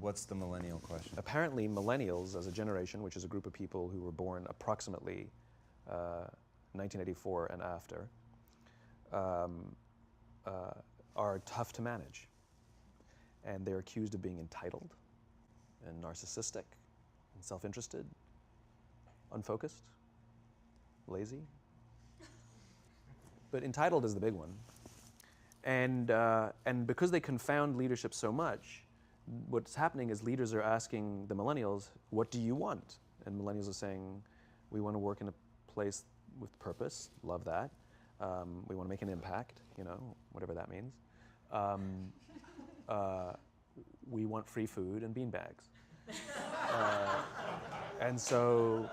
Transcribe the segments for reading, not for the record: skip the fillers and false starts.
What's the millennial question? Apparently, millennials as a generation, which is a group of people who were born approximately 1984 and after, are tough to manage. And they're accused of being entitled and narcissistic and self-interested, unfocused, lazy. But entitled is the big one. And because they confound leadership so much, what's happening is leaders are asking the millennials, what do you want? And millennials are saying, we want to work in a place with purpose, love that. We want to make an impact, whatever that means. We want free food and beanbags. And so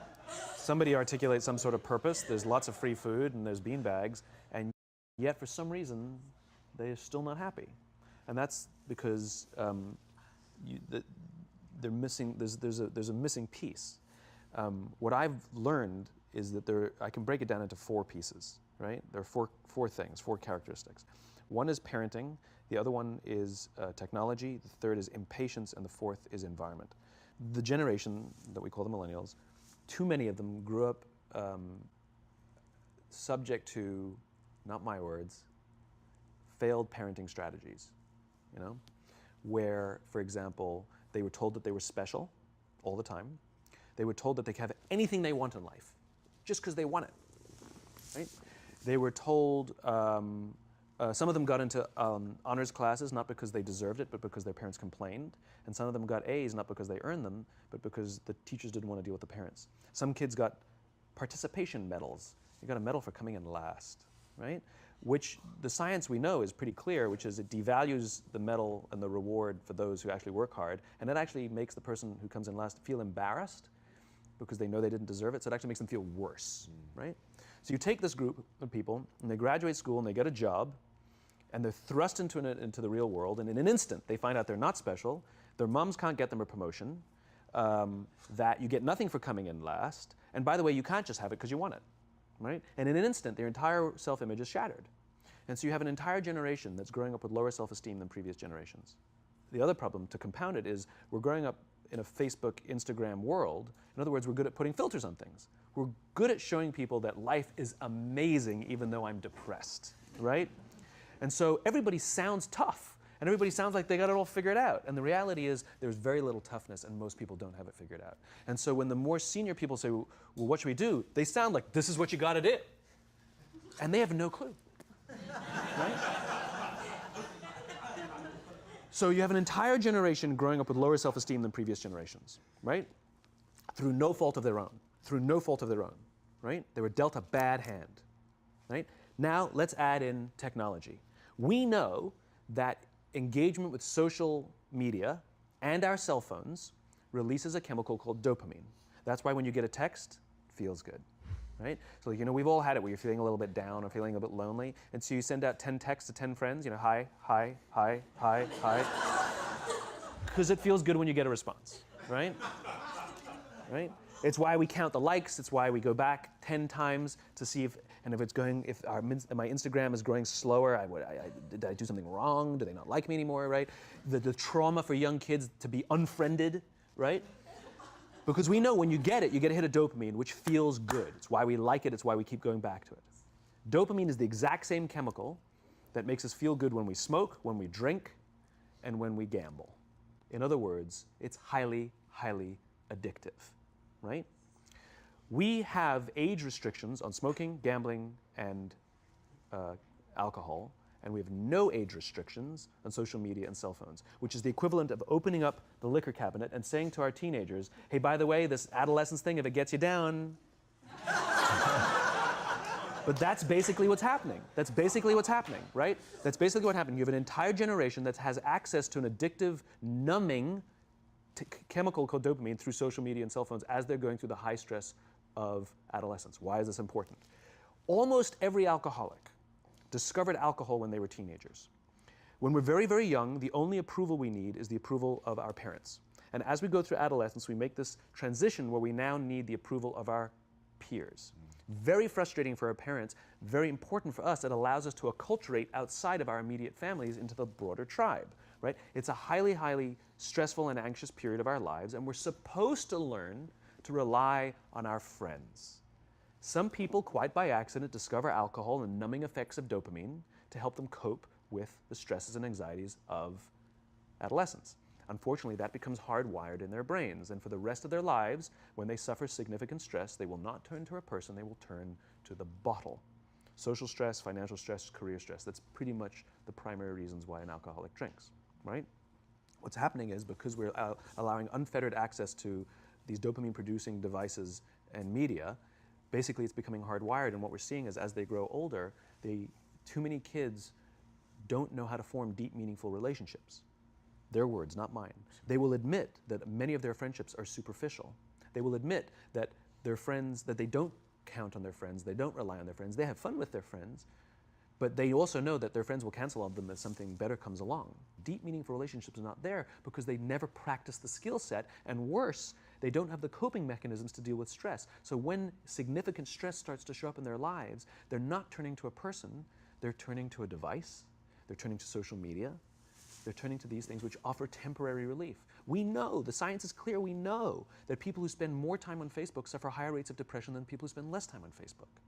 somebody articulates some sort of purpose, there's lots of free food and there's beanbags, and yet for some reason, they're still not happy. And that's because they're missing, there's a missing piece. What I've learned is that I can break it down into 4 pieces, right? There are four things, 4 characteristics. One is parenting, the other one is technology, the third is impatience, and the fourth is environment. The generation that we call the millennials, too many of them grew up subject to, not my words, failed parenting strategies, where, for example, they were told that they were special all the time. They were told that they could have anything they want in life, just because they want it, right? They were told, some of them got into honors classes, not because they deserved it, but because their parents complained. And some of them got A's, not because they earned them, but because the teachers didn't want to deal with the parents. Some kids got participation medals. You got a medal for coming in last, right? Which the science we know is pretty clear, which is it devalues the medal and the reward for those who actually work hard, and it actually makes the person who comes in last feel embarrassed because they know they didn't deserve it, so it actually makes them feel worse, right? So you take this group of people, and they graduate school, and they get a job, and they're thrust into the real world, and in an instant, they find out they're not special, their moms can't get them a promotion, that you get nothing for coming in last, and by the way, you can't just have it because you want it. Right? And in an instant, their entire self-image is shattered. And so you have an entire generation that's growing up with lower self-esteem than previous generations. The other problem, to compound it, is we're growing up in a Facebook, Instagram world. In other words, we're good at putting filters on things. We're good at showing people that life is amazing even though I'm depressed, right? And so everybody sounds tough, and everybody sounds like they got it all figured out. And the reality is there's very little toughness, and most people don't have it figured out. And so when the more senior people say, well, what should we do? They sound like, this is what you got to do. And they have no clue, right? So you have an entire generation growing up with lower self-esteem than previous generations, right? Through no fault of their own, right? They were dealt a bad hand, right? Now let's add in technology. We know that engagement with social media and our cell phones releases a chemical called dopamine. That's why when you get a text, it feels good, right? So we've all had it where you're feeling a little bit down or feeling a bit lonely, and so you send out 10 texts to 10 friends, hi, hi, hi, hi, hi, because it feels good when you get a response, right? Right? It's why we count the likes. It's why we go back 10 times to see if my Instagram is growing slower. Did I do something wrong? Do they not like me anymore, right? The trauma for young kids to be unfriended, right? Because we know when you get a hit of dopamine, which feels good. It's why we like it. It's why we keep going back to it. Dopamine is the exact same chemical that makes us feel good when we smoke, when we drink, and when we gamble. In other words, it's highly, highly addictive. Right? We have age restrictions on smoking, gambling, and alcohol, and we have no age restrictions on social media and cell phones, which is the equivalent of opening up the liquor cabinet and saying to our teenagers, hey, by the way, this adolescence thing, if it gets you down. But that's basically what's happening. That's basically what's happening, right? That's basically what happened. You have an entire generation that has access to an addictive, numbing chemical called dopamine through social media and cell phones as they're going through the high stress of adolescence. Why is this important? Almost every alcoholic discovered alcohol when they were teenagers. When we're very, very young, the only approval we need is the approval of our parents. And as we go through adolescence, we make this transition where we now need the approval of our peers. Very frustrating for our parents, very important for us. It allows us to acculturate outside of our immediate families into the broader tribe. right? It's a highly, highly stressful and anxious period of our lives, and we're supposed to learn to rely on our friends. Some people, quite by accident, discover alcohol and numbing effects of dopamine to help them cope with the stresses and anxieties of adolescence. Unfortunately, that becomes hardwired in their brains, and for the rest of their lives, when they suffer significant stress, they will not turn to a person, they will turn to the bottle. Social stress, financial stress, career stress, that's pretty much the primary reasons why an alcoholic drinks, right? What's happening is because we're allowing unfettered access to these dopamine-producing devices and media, basically it's becoming hardwired, and what we're seeing is as they grow older, too many kids don't know how to form deep, meaningful relationships. Their words, not mine. They will admit that many of their friendships are superficial. They will admit that their friends, that they don't count on their friends, they don't rely on their friends, they have fun with their friends, but they also know that their friends will cancel on them if something better comes along. Deep, meaningful relationships are not there because they never practice the skill set, and worse, they don't have the coping mechanisms to deal with stress. So when significant stress starts to show up in their lives, they're not turning to a person, they're turning to a device, they're turning to social media, they're turning to these things which offer temporary relief. We know, the science is clear, we know that people who spend more time on Facebook suffer higher rates of depression than people who spend less time on Facebook,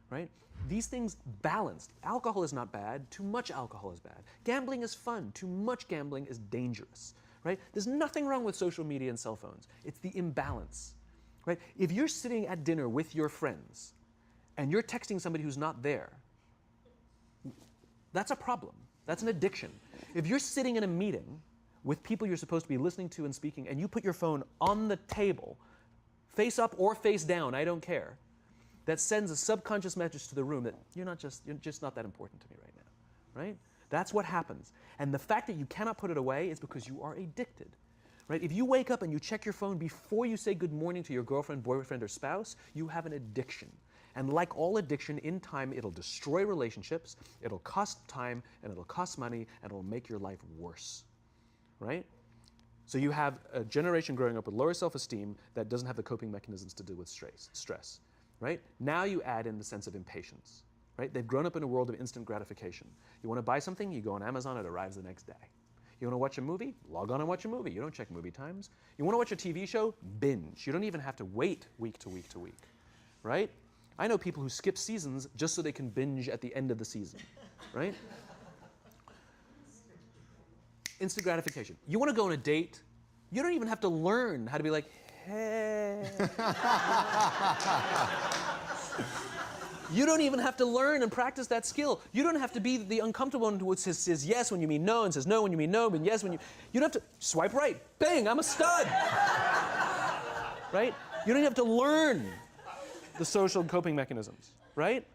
right? These things balanced. Alcohol is not bad, too much alcohol is bad. Gambling is fun, too much gambling is dangerous, right? There's nothing wrong with social media and cell phones. It's the imbalance, right? If you're sitting at dinner with your friends and you're texting somebody who's not there, that's a problem. That's an addiction. If you're sitting in a meeting with people you're supposed to be listening to and speaking, and you put your phone on the table, face up or face down, I don't care, that sends a subconscious message to the room that you're just not that important to me right now, right? That's what happens. And the fact that you cannot put it away is because you are addicted, right? If you wake up and you check your phone before you say good morning to your girlfriend, boyfriend, or spouse, you have an addiction. And like all addiction, in time, it'll destroy relationships, it'll cost time, and it'll cost money, and it'll make your life worse, right? So you have a generation growing up with lower self-esteem that doesn't have the coping mechanisms to deal with stress, right? Now you add in the sense of impatience, right? They've grown up in a world of instant gratification. You want to buy something, you go on Amazon, it arrives the next day. You want to watch a movie? Log on and watch a movie. You don't check movie times. You want to watch a TV show? Binge. You don't even have to wait week to week to week, right? I know people who skip seasons just so they can binge at the end of the season, right? Instant gratification. You want to go on a date, you don't even have to learn how to be like, hey. You don't even have to learn and practice that skill. You don't have to be the uncomfortable one who says yes when you mean no and says no when you mean no and yes when you... You don't have to swipe right. Bang, I'm a stud. Right? You don't have to learn the social coping mechanisms, right?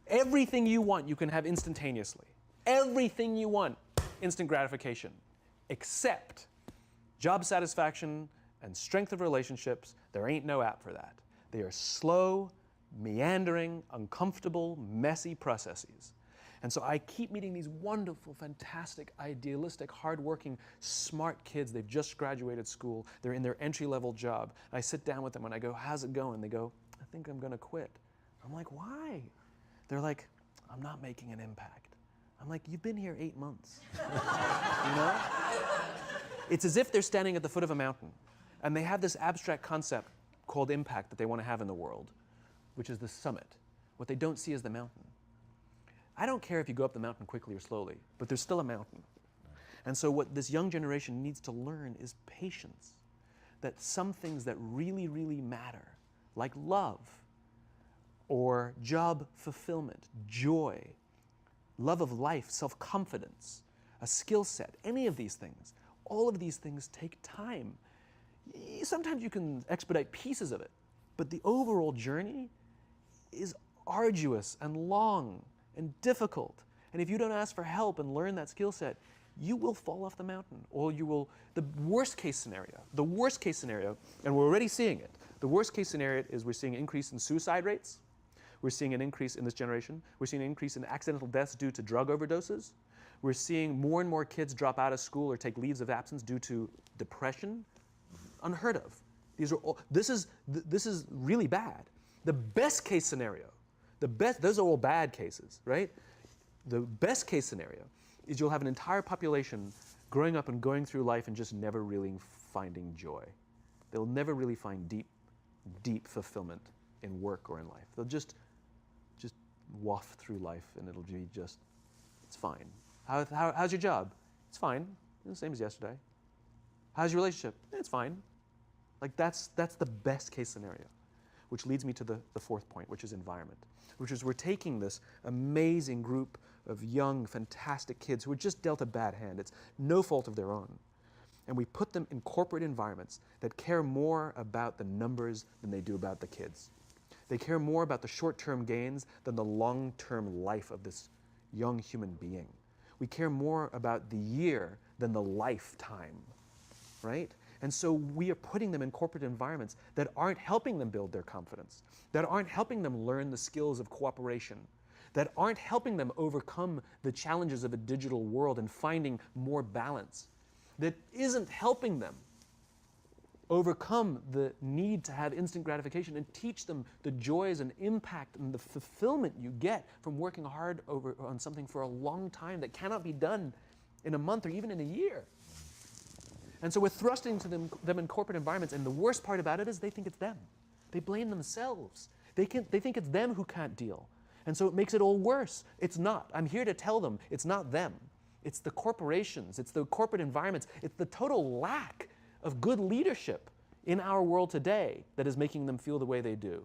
Everything you want, you can have instantaneously. Everything you want, instant gratification, except job satisfaction and strength of relationships. There ain't no app for that. They are slow, meandering, uncomfortable, messy processes. And so I keep meeting these wonderful, fantastic, idealistic, hardworking, smart kids. They've just graduated school. They're in their entry-level job. I sit down with them and I go, how's it going? They go, I think I'm going to quit. I'm like, why? They're like, I'm not making an impact. I'm like, you've been here 8 months. You know? It's as if they're standing at the foot of a mountain and they have this abstract concept called impact that they want to have in the world, which is the summit. What they don't see is the mountain. I don't care if you go up the mountain quickly or slowly, but there's still a mountain. And so what this young generation needs to learn is patience. That some things that really, really matter, like love, or job fulfillment, joy, love of life, self-confidence, a skill set, any of these things, all of these things take time. Sometimes you can expedite pieces of it, but the overall journey is arduous and long and difficult. And if you don't ask for help and learn that skill set, you will fall off the mountain, or you will, the worst case scenario, and we're already seeing it, the worst case scenario is we're seeing an increase in suicide rates, we're seeing an increase in this generation, we're seeing an increase in accidental deaths due to drug overdoses, we're seeing more and more kids drop out of school or take leaves of absence due to depression, unheard of. These are all, this is really bad. The best case scenario, those are all bad cases, right? The best case scenario is you'll have an entire population growing up and going through life and just never really finding joy. They'll never really find deep fulfillment in work or in life. They'll just waft through life and it'll be just, it's fine. How's your job? It's fine. The same as yesterday. How's your relationship? It's fine. Like that's the best case scenario, which leads me to the fourth point, which is environment, which is we're taking this amazing group of young, fantastic kids who were just dealt a bad hand. It's no fault of their own. And we put them in corporate environments that care more about the numbers than they do about the kids. They care more about the short-term gains than the long-term life of this young human being. We care more about the year than the lifetime, right? And so we are putting them in corporate environments that aren't helping them build their confidence, that aren't helping them learn the skills of cooperation, that aren't helping them overcome the challenges of a digital world and finding more balance, that isn't helping them overcome the need to have instant gratification and teach them the joys and impact and the fulfillment you get from working hard on something for a long time that cannot be done in a month or even in a year. And so we're thrusting to them in corporate environments, and the worst part about it is they think it's them. They blame themselves. They think it's them who can't deal. And so it makes it all worse. It's not. I'm here to tell them it's not them. It's the corporations. It's the corporate environments. It's the total lack of good leadership in our world today that is making them feel the way they do.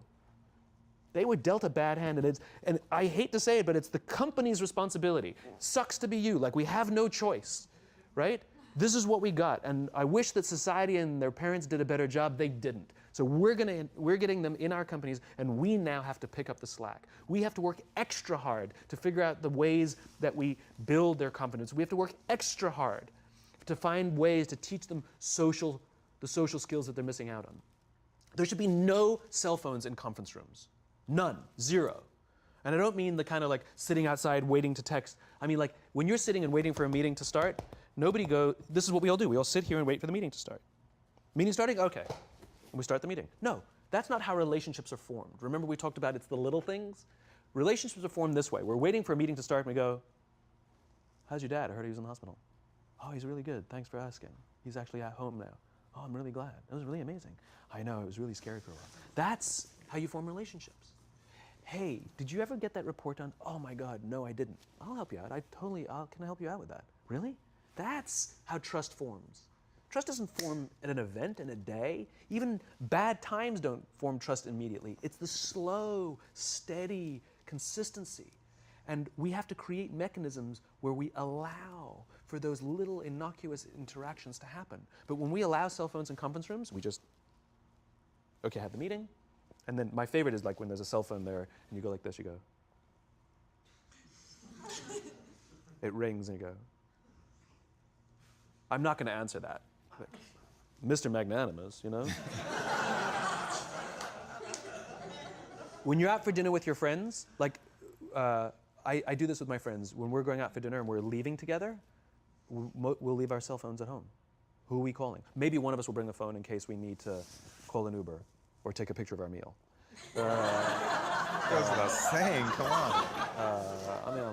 They were dealt a bad hand, and I hate to say it, but it's the company's responsibility. Sucks to be you, like we have no choice, right? This is what we got, and I wish that society and their parents did a better job. They didn't. So we're getting them in our companies, and we now have to pick up the slack. We have to work extra hard to figure out the ways that we build their confidence. We have to work extra hard to find ways to teach them the social skills that they're missing out on. There should be no cell phones in conference rooms. None. Zero. And I don't mean the kind of like sitting outside waiting to text. I mean like when you're sitting and waiting for a meeting to start, this is what we all do. We all sit here and wait for the meeting to start. Meeting starting? Okay. And we start the meeting. No, that's not how relationships are formed. Remember we talked about it's the little things? Relationships are formed this way. We're waiting for a meeting to start and we go, how's your dad? I heard he was in the hospital. Oh, he's really good. Thanks for asking. He's actually at home now. Oh, I'm really glad. That was really amazing. I know, it was really scary for a while. That's how you form relationships. Hey, did you ever get that report done? Oh my God, no, I didn't. I'll help you out. Can I help you out with that? Really? That's how trust forms. Trust doesn't form at an event in a day. Even bad times don't form trust immediately. It's the slow, steady consistency. And we have to create mechanisms where we allow for those little innocuous interactions to happen. But when we allow cell phones in conference rooms, we just, okay, have the meeting. And then my favorite is like when there's a cell phone there and you go like this, you go. It rings and you go. I'm not going to answer that. Like, Mr. Magnanimous, you know? When you're out for dinner with your friends, like I do this with my friends. When we're going out for dinner and we're leaving together, we'll leave our cell phones at home. Who are we calling? Maybe one of us will bring a phone in case we need to call an Uber or take a picture of our meal. Goes without saying, come on. I mean,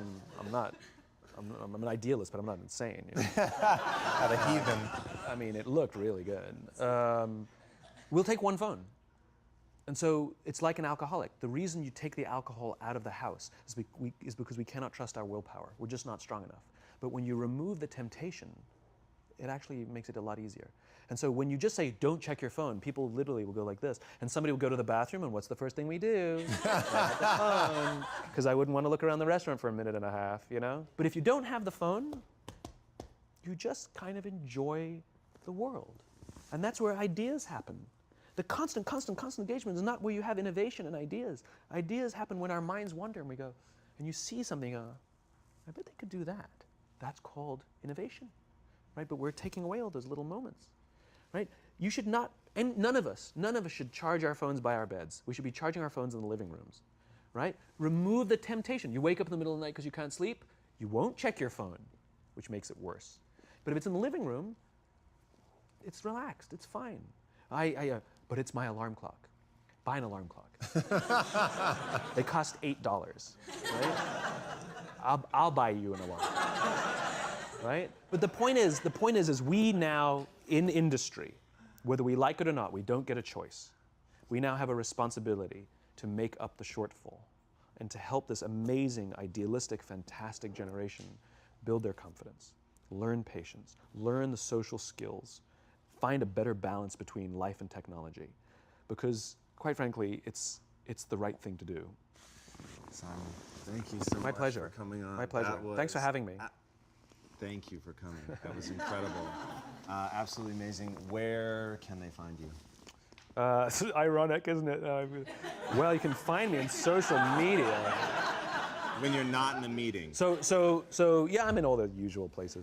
I'm an idealist, but I'm not insane. You know? At a heathen. I mean, it looked really good. We'll take one phone. And so it's like an alcoholic. The reason you take the alcohol out of the house is because we cannot trust our willpower. We're just not strong enough. But when you remove the temptation, it actually makes it a lot easier. And so when you just say, don't check your phone, people literally will go like this. And somebody will go to the bathroom, and what's the first thing we do? Grab the phone. Because I wouldn't want to look around the restaurant for a minute and a half, you know? But if you don't have the phone, you just kind of enjoy the world. And that's where ideas happen. The constant engagement is not where you have innovation and ideas. Ideas happen when our minds wander and we go, and you see something, I bet they could do that. That's called innovation, right? But we're taking away all those little moments, right? You should not, and none of us should charge our phones by our beds. We should be charging our phones in the living rooms, right? Remove the temptation. You wake up in the middle of the night because you can't sleep, you won't check your phone, which makes it worse. But if it's in the living room, it's relaxed, it's fine. But it's my alarm clock. Buy an alarm clock. They cost $8, right? I'll buy you an alarm, right? But the point is we now, in industry, whether we like it or not, we don't get a choice. We now have a responsibility to make up the shortfall and to help this amazing, idealistic, fantastic generation build their confidence, learn patience, learn the social skills, find a better balance between life and technology. Because, quite frankly, it's the right thing to do. Simon, thank you so much pleasure. for coming on. My pleasure. Thanks for having me. Thank you for coming. That was incredible. Absolutely amazing. Where can they find you? It's ironic, isn't it? Well, you can find me on social media. When you're not in the meeting. So yeah, I'm in all the usual places.